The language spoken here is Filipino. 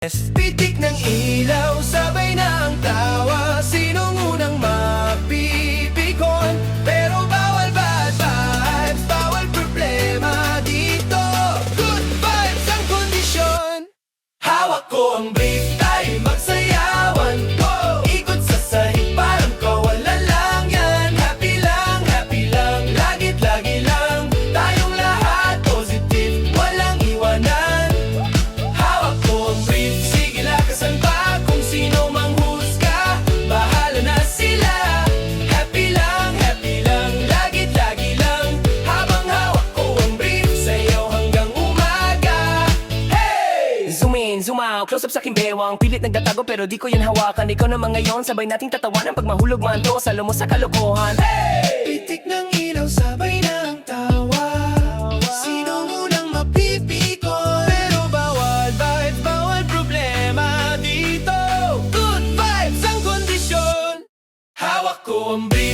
Pitik ng ilaw, sabay na ang tawa. Sinong unang mapipikon? Pero bawal bad vibes, bawal problema dito. Good vibes ang kondisyon. Hawak ko ang brief, tayo magsayawan. Go! Ikot sa sahig, parang kawalan lang yan. Happy lang, lagit lagi lang. Tayong lahat positive, walang iwanan. Hawak ko ang brief, sige lakasan ba kung sino mang husga. Bahala na sila. Happy lang, lagit lagi lang. Habang hawak ko ang brief, sayaw hanggang umaga. Hey! Zoom in, zoom out, close up sa aking bewang. Pilit nagtatago pero di ko yan hawakan. Ikaw naman ngayon, sabay nating tatawanan. Pag mahulog man to, salo mo sa kalokohan. Hey! Pitik ng ilaw, sabay na ang tawa. Sino munang mapipikon? Pero bawal vibes, bawal problema dito. Good vibes ang kondisyon. Hawak ko ang brief,